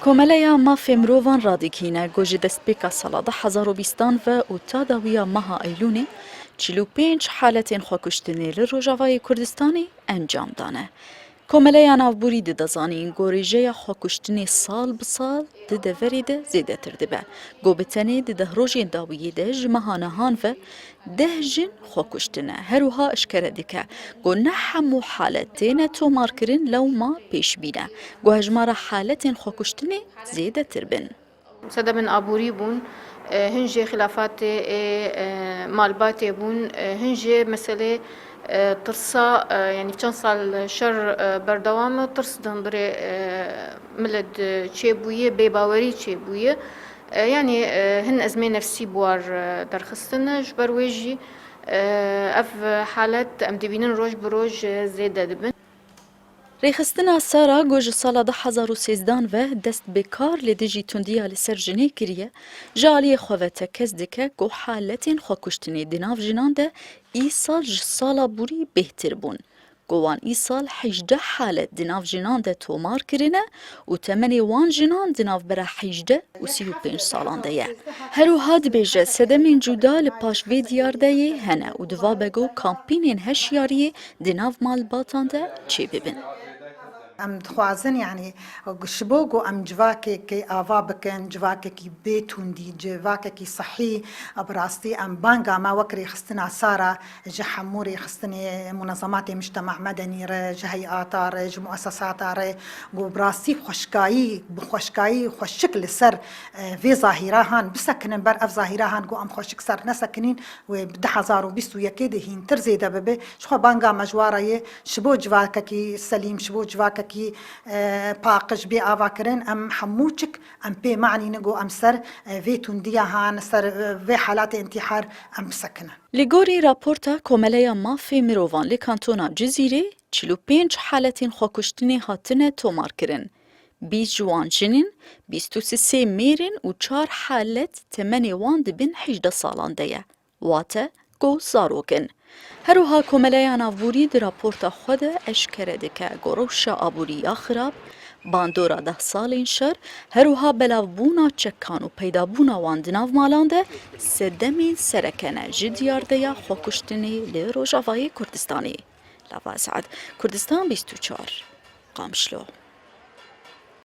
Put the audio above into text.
کۆمەلەیە مافێ مرۆڤان ڕادیکینە گۆژی دەستپێکا ساڵا 2020 و تا داویە مەها ئەیلوونێ 45 حالەتێن خۆکوشتنێ لە ڕۆژاوای کوردستانی ئەنجام دانە. کۆمەلەیە ناوبووری دەدەزانین گۆڕیژەیە خۆکوشتنی ساڵ بساڵ دەڤەریدە زێدەتر دەبە. گۆبتەنێ دەدەه ڕۆژێن داویێدە ژ مەهانەهان ڤە ده ژن خۆکوشتنە هەروها ئشکەرە دیکە گۆ نە هەموو حالەت تێنە تۆمارکردن لەو ما پێشبینە گۆ هەژمارە حالەتێن خۆکوشتنێ زێدەتر بن. سەدە من ئابووری بوون هەنجێ خلافاتێ مالباتێ بوون هەنجێ مەسەلێ ترسا يعني چند سال شر بردوام ترس دندري ملد چێبوویە بێباوەری چێبوویە يعني هن ئەزمێ نفسي بوار دەرخستنە ji ber wê jî ev halet em dibînin roj bi roj zêde dibin. ڕێخستنا سارا گۆژە ساڵا 2013 ڤە دەست بێکار لێ دژی توندیە لەسەر ژنێ کریە ژالیە خۆڤەتە کەس دکە گۆ حالەتێن خۆکوشتنێ دناو ژنان دە ئیسال ji ساڵا بووری بێهتر بوون. گۆوان ئیسال 18 حالەت دناو ژنان دە تۆمار کرینە و تەمەنێ وان ژنان دناو بەرە 18 و 35 ساڵان دەیە. هەروها دبێژە سەدەمێن جودا لە پاش vê دیاردەیە هەنە و دوا بەگۆ کامپینێن هەشیاریە دناو مالباتان دە چێ ببن. ام دخوازن يعني شبوغو ام جواكي آوا بكن جواكي بيتوندي جواكي صحي براستي ام بانغا ما وكري خستنا سارة جه حموري خستني منظمات مجتمع مدني جه هيئات جه مؤسسات جو براستي خوشكاي خوشكل سر في ظاهرهان بسكنن بر اف ظاهرهان جو ام خوشك سر نسكنين و 2021 دهين ترزي دببه شخو بانغا مجواري شبو جواكي سليم شبو جواكي کی پاقش بی آوا کرن ام حموچک ام پی معنی نگو ام سر وی توندیا هان سر وی حالات انتحار ام سکنه. لگوری راپورتا کۆمەلەیە مافێ مرۆڤان لە کانتۆنا جزیرێ 45 حالەتین خۆکوشتنی هاتنە تۆمارکردن. 20 جوان ژنین 23 مێرن و 4 حالەت تەمەنێ وان دبن 18 ساڵان دەیە. واتە گۆ زارۆکن. هەروها کۆمەلەیە ناوبووری دی راپۆرتا خۆ de ئەشکەرە دکە گۆ ڕەوشە ئابوورییا خراپ باندۆرا 10 ساڵین شەر هەروها بەلاوبوونا چەکان و پەیدابوونا وان di nav malan de سەدەمین سەرەکەنە ji دیاردەیە خۆکوشتنê li Rojavayê Kurdistanê. Lava Saet Kurdistan 24 Qamşlo.